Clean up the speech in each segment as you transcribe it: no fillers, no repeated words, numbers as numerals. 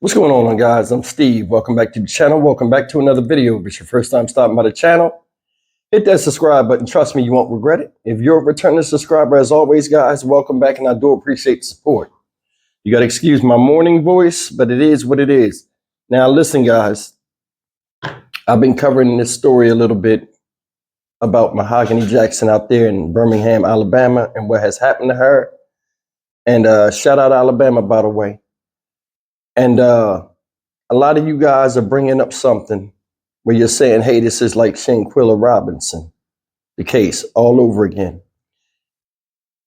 What's going on, guys? I'm Steve. Welcome back to the channel. Welcome back to another video. If it's your first time stopping by the channel, hit that subscribe button. Trust me, you won't regret it. If you're a returning subscriber, as always, guys, welcome back, and I do appreciate the support. You got to excuse my morning voice, but it is what it is. Now, listen, guys, I've been covering this story a little bit about Mahogany Jackson out there in Birmingham, Alabama, and what has happened to her. And shout out Alabama, by the way. And a lot of you guys are bringing up something where you're saying, hey, this is like Shanquella Robinson, the case all over again.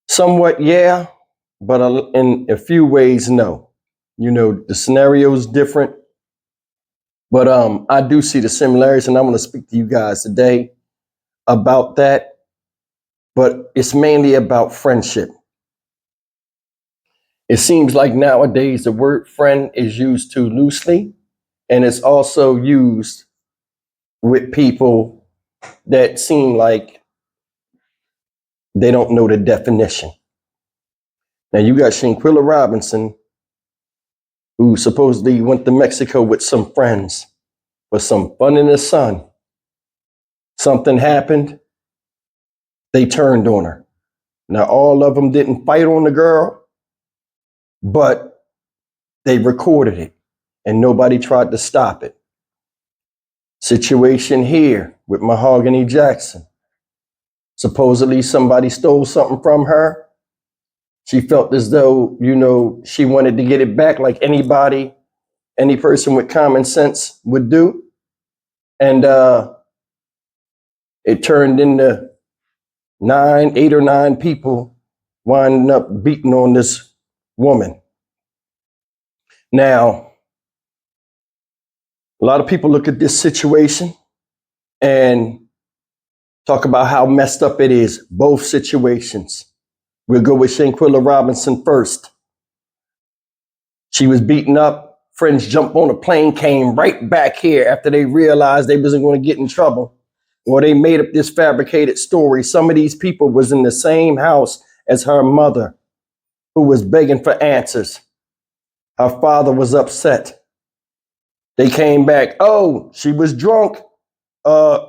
Somewhat, yeah, but in a few ways, no. You know, the scenario is different, but I do see the similarities, and I want to speak to you guys today about that, but it's mainly about friendship. It seems like nowadays the word friend is used too loosely, and it's also used with people that seem like they don't know the definition. Now you got Shanquella Robinson, who supposedly went to Mexico with some friends for some fun in the sun. Something happened. They turned on her. Now all of them didn't fight on the girl, but they recorded it and nobody tried to stop it. Situation here with Mahogany Jackson. Supposedly somebody stole something from her. She felt as though, you know, she wanted to get it back like anybody, any person with common sense would do. And it turned into 8 or 9 people winding up beating on this woman. Now, a lot of people look at this situation and talk about how messed up it is, both situations. We'll go with Shanquella Robinson first. She was beaten up. Friends jumped on a plane, came right back here after they realized they wasn't going to get in trouble. Or they made up this fabricated story. Some of these people was in the same house as her mother, who was begging for answers. Her father was upset. They came back. Oh, she was drunk.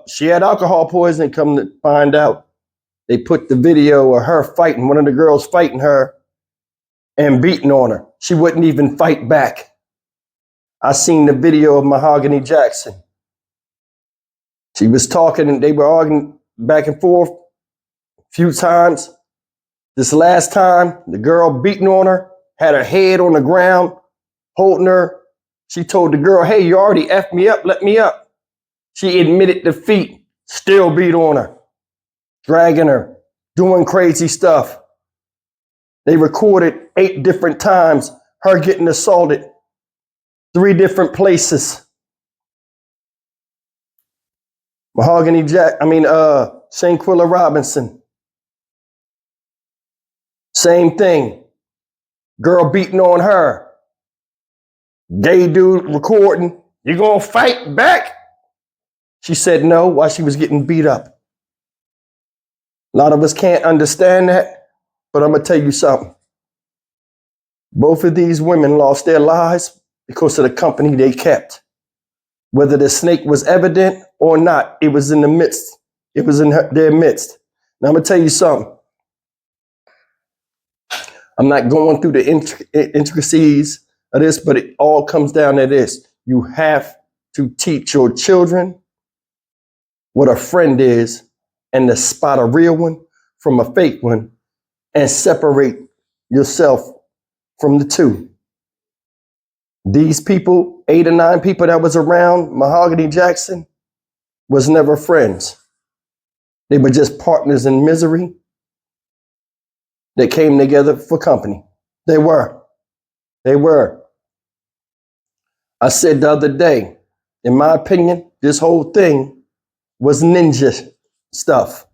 She had alcohol poisoning. Come to find out, they put the video of her fighting, one of the girls fighting her and beating on her. She wouldn't even fight back. I seen the video of Mahogany Jackson. She was talking and they were arguing back and forth a few times. This last time, the girl beating on her, had her head on the ground, holding her. She told the girl, hey, you already effed me up, let me up. She admitted defeat, still beat on her, dragging her, doing crazy stuff. They recorded 8 different times, her getting assaulted, 3 different places. Shanquella Robinson. Same thing. Girl beating on her. Gay dude recording. You gonna fight back? She said no while she was getting beat up. A lot of us can't understand that, but I'm gonna tell you something. Both of these women lost their lives because of the company they kept. Whether the snake was evident or not, it was in the midst. It was in their midst. Now I'm gonna tell you something. I'm not going through the intricacies of this, but it all comes down to this. You have to teach your children what a friend is and to spot a real one from a fake one and separate yourself from the two. These people, 8 or 9 people that was around Mahogany Jackson, was never friends. They were just partners in misery that came together for company. They were. I said the other day, in my opinion, this whole thing was ninja stuff.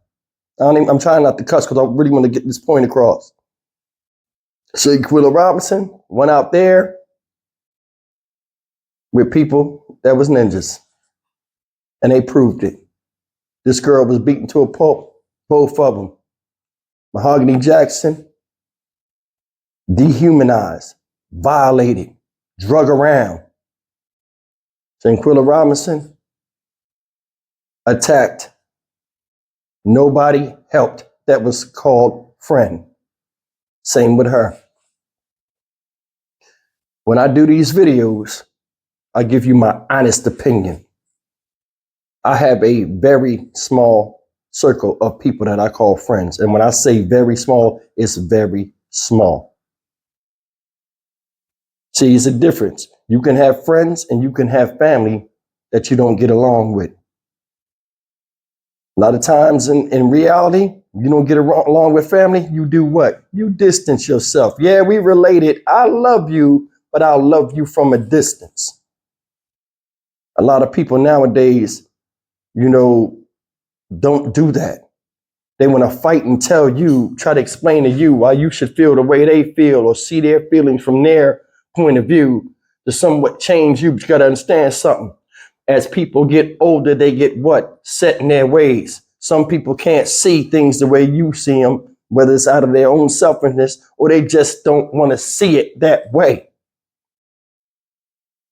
I'm trying not to cuss because I really want to get this point across. Shanquella Robinson went out there with people that was ninjas, and they proved it. This girl was beaten to a pulp, both of them. Mahogany Jackson, dehumanized, violated, drug around. Shanquilla Robinson attacked. Nobody helped. That was called friend. Same with her. When I do these videos, I give you my honest opinion. I have a very small circle of people that I call friends. And when I say very small, it's very small. See, it's a difference. You can have friends and you can have family that you don't get along with. A lot of times in reality, you don't get along with family, you do what? You distance yourself. Yeah, we related. I love you, but I'll love you from a distance. A lot of people nowadays, don't do that. They want to fight and tell you, try to explain to you why you should feel the way they feel or see their feelings from their point of view to somewhat change you. But you got to understand something. As people get older, they get what? Set in their ways. Some people can't see things the way you see them, whether it's out of their own selfishness or they just don't want to see it that way.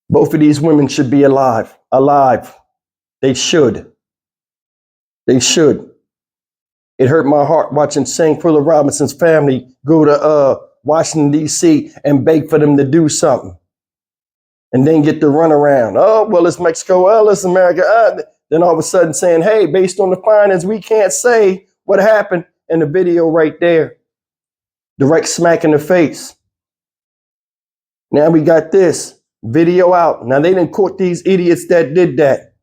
Both of these women should be alive. They should. They should. It hurt my heart watching Shanquilla Robinson's family go to Washington, D.C. and beg for them to do something. And then get the runaround. Oh, well, it's Mexico. Oh, it's America. Then all of a sudden saying, hey, based on the findings, we can't say what happened. And the video right there. Direct smack in the face. Now we got this video out. Now they didn't caught these idiots that did that.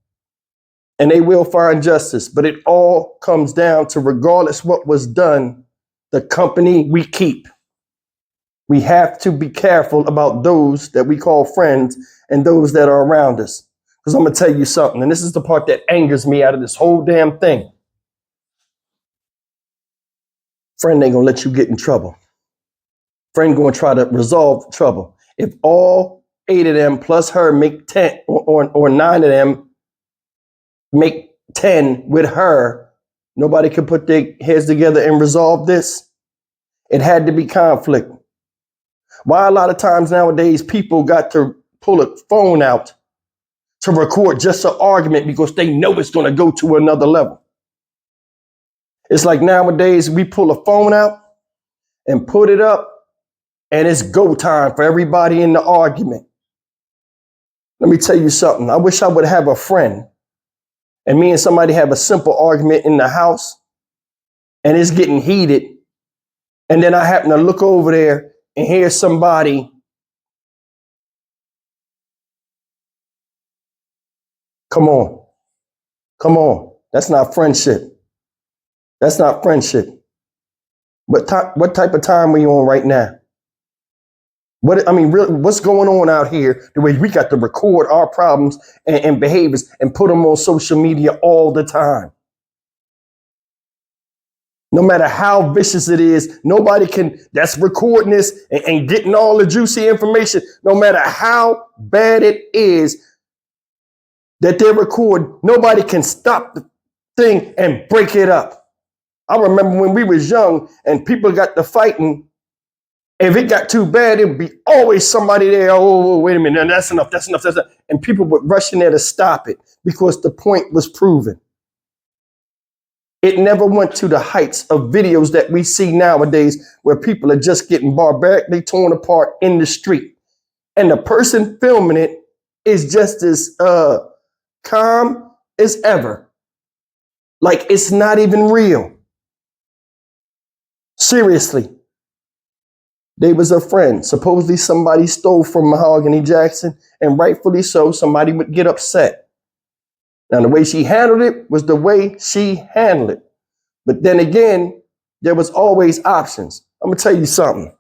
And they will find justice. But it all comes down to, regardless what was done, the company we keep. We have to be careful about those that we call friends and those that are around us. Because I'm going to tell you something, and this is the part that angers me out of this whole damn thing. Friend ain't going to let you get in trouble. Friend going to try to resolve trouble. If all 8 of them plus her make 10 or 9 of them make 10 with her, nobody can put their heads together and resolve this. It had to be conflict. Why a lot of times nowadays people got to pull a phone out to record just an argument because they know it's going to go to another level. It's like nowadays we pull a phone out and put it up and it's go time for everybody in the argument. Let me tell you something. I wish I would have a friend and me and somebody have a simple argument in the house and it's getting heated. And then I happen to look over there and hear somebody come on. That's not friendship. That's not friendship. What type of time are you on right now? Really, what's going on out here? The way we got to record our problems and behaviors and put them on social media all the time. No matter how vicious it is, nobody that's recording this and getting all the juicy information, no matter how bad it is that they record, nobody can stop the thing and break it up. I remember when we was young and people got to fighting, if it got too bad, it would be always somebody there. Oh, wait a minute, that's enough. And people would rush in there to stop it because the point was proven. It never went to the heights of videos that we see nowadays where people are just getting barbarically torn apart in the street. And the person filming it is just as calm as ever. Like it's not even real. Seriously. They was a friend. Supposedly somebody stole from Mahogany Jackson, and rightfully so, somebody would get upset. Now, the way she handled it was the way she handled it. But then again, there was always options. I'm going to tell you something.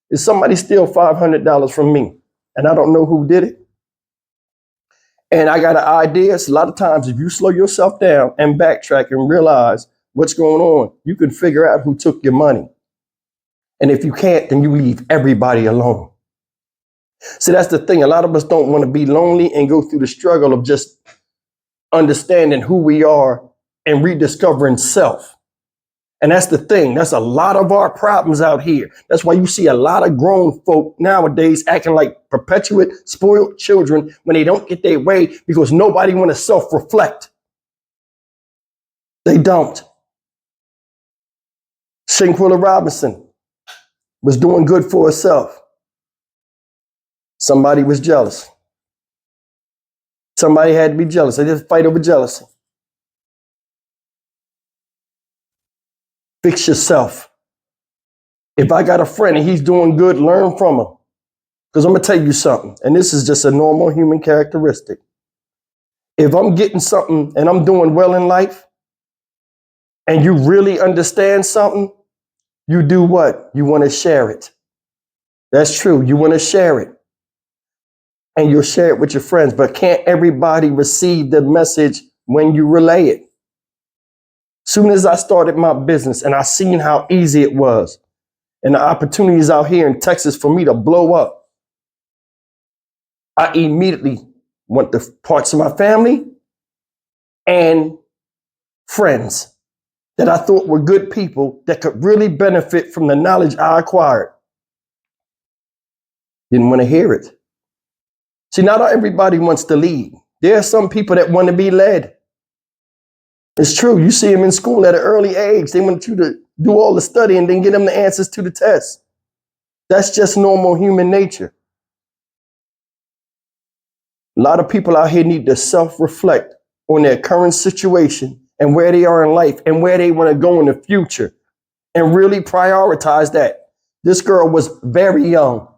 If somebody steal $500 from me, and I don't know who did it, and I got an idea, so a lot of times if you slow yourself down and backtrack and realize what's going on, you can figure out who took your money. And if you can't, then you leave everybody alone. See, that's the thing. A lot of us don't want to be lonely and go through the struggle of just understanding who we are and rediscovering self. And that's the thing. That's a lot of our problems out here. That's why you see a lot of grown folk nowadays acting like perpetuate spoiled children when they don't get their way because nobody want to self-reflect. They don't. Shanquilla Robinson was doing good for herself. Somebody was jealous. Somebody had to be jealous. They just fight over jealousy. Fix yourself. If I got a friend and he's doing good, learn from him. Because I'm going to tell you something, and this is just a normal human characteristic. If I'm getting something and I'm doing well in life, and you really understand something, you do what? You want to share it. That's true. You want to share it. And you'll share it with your friends, but can't everybody receive the message when you relay it? Soon as I started my business and I seen how easy it was and the opportunities out here in Texas for me to blow up, I immediately went to parts of my family and friends that I thought were good people that could really benefit from the knowledge I acquired. Didn't want to hear it. See, not everybody wants to lead. There are some people that want to be led. It's true. You see them in school at an early age. They want you to do all the study and then get them the answers to the test. That's just normal human nature. A lot of people out here need to self-reflect on their current situation and where they are in life and where they want to go in the future and really prioritize that. This girl was very young.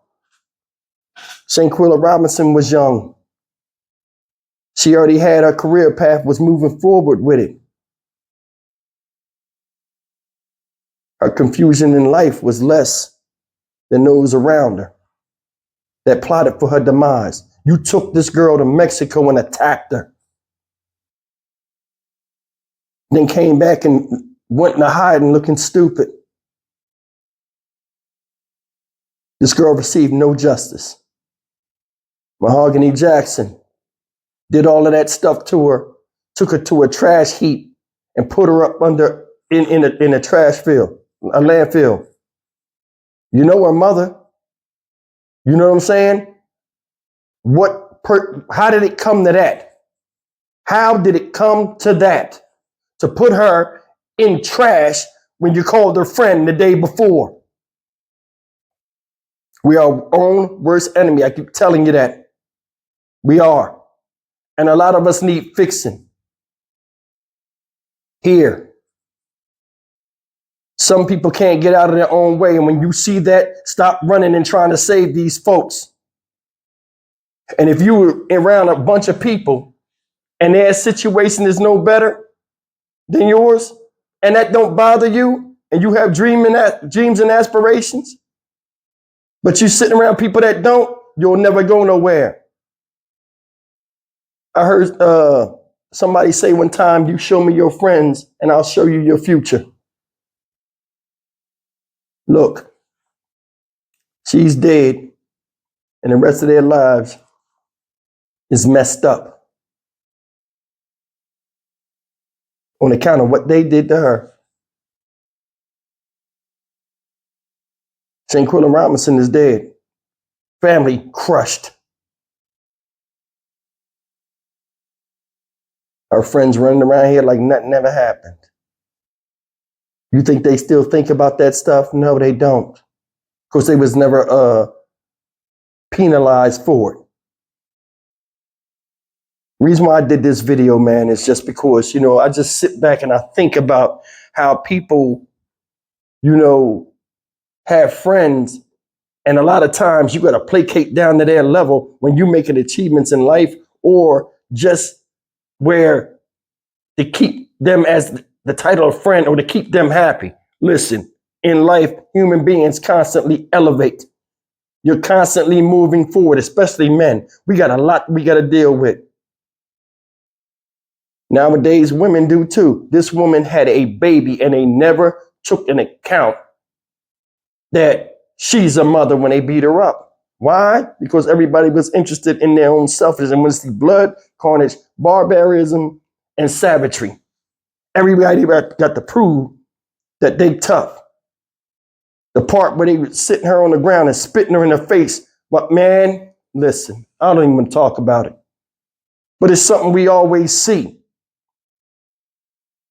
Shanquilla Robinson was young. She already had her career path, was moving forward with it. Her confusion in life was less than those around her that plotted for her demise. You took this girl to Mexico and attacked her. Then came back and went to hiding looking stupid. This girl received no justice. Mahogany Jackson did all of that stuff to her, took her to a trash heap and put her up under in a trash field, a landfill. You know her mother. You know what I'm saying? How did it come to that? How did it come to that? To put her in trash when you called her friend the day before. We are our own worst enemy. I keep telling you that. We are. And a lot of us need fixing. Here. Some people can't get out of their own way. And when you see that, stop running and trying to save these folks. And if you were around a bunch of people and their situation is no better than yours, and that don't bother you, and you have dreams and aspirations, but you sitting around people that don't, you'll never go nowhere. I heard somebody say one time, you show me your friends and I'll show you your future. Look, she's dead and the rest of their lives is messed up on account of what they did to her. Shanquilla Robinson is dead. Family crushed. Our friends running around here like nothing ever happened. You think they still think about that stuff? No, they don't. Because they was never penalized for it. The reason why I did this video, man, is just because, I just sit back and I think about how people, have friends. And a lot of times you got to placate down to their level when you're making achievements in life, or just where to keep them as the title of friend or to keep them happy. Listen, in life, human beings constantly elevate. You're constantly moving forward, especially men. We got a lot we got to deal with. Nowadays, women do too. This woman had a baby and they never took into account that she's a mother when they beat her up. Why? Because everybody was interested in their own selfishness and wanted to see blood, carnage, barbarism, and savagery. Everybody got to prove that they tough. The part where they were sitting her on the ground and spitting her in her face. But man, listen, I don't even want to talk about it. But it's something we always see.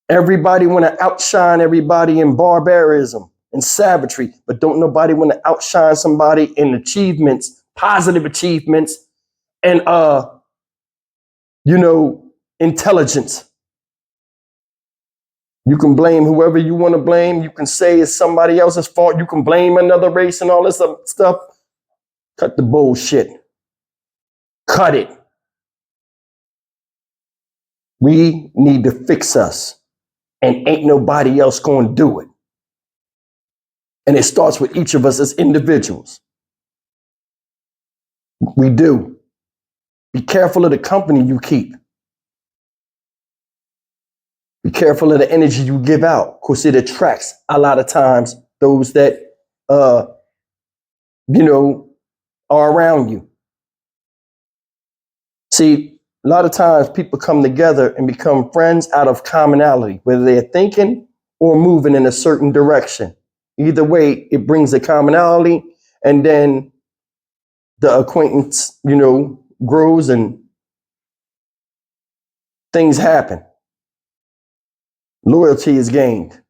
Everybody want to outshine everybody in barbarism and savagery, but don't nobody want to outshine somebody in achievements, positive achievements, and intelligence. You can blame whoever you want to blame. You can say it's somebody else's fault. You can blame another race and all this other stuff. Cut the bullshit. Cut it. We need to fix us, and ain't nobody else going to do it. And it starts with each of us as individuals. We do. Be careful of the company you keep. Be careful of the energy you give out, because it attracts a lot of times those that, are around you. See, a lot of times people come together and become friends out of commonality, whether they're thinking or moving in a certain direction. Either way, it brings a commonality, and then the acquaintance, grows and things happen. Loyalty is gained.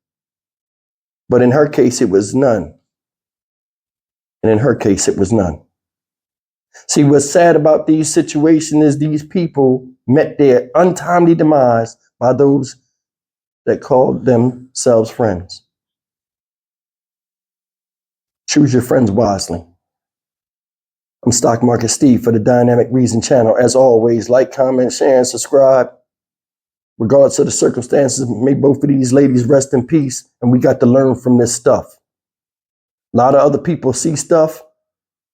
But in her case, it was none. And in her case, it was none. See, what's sad about these situations is these people met their untimely demise by those that called themselves friends. Choose your friends wisely. I'm Stock Market Steve for the Dynamic Reason channel. As always, like, comment, share, and subscribe. Regardless of the circumstances, may both of these ladies rest in peace, and we got to learn from this stuff. A lot of other people see stuff,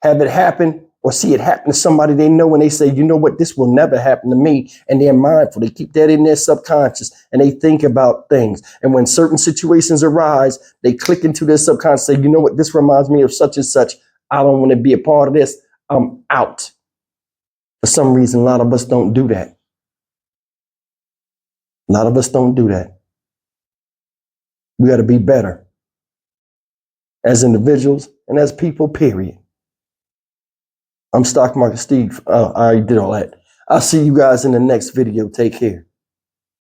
have it happen, or see it happen to somebody they know, and they say, you know what, this will never happen to me. And they're mindful. They keep that in their subconscious, and they think about things. And when certain situations arise, they click into their subconscious, say, you know what, this reminds me of such and such. I don't want to be a part of this. I'm out. For some reason, a lot of us don't do that. A lot of us don't do that. We got to be better as individuals and as people, period. I'm Stock Market Steve. I already did all that. I'll see you guys in the next video. Take care.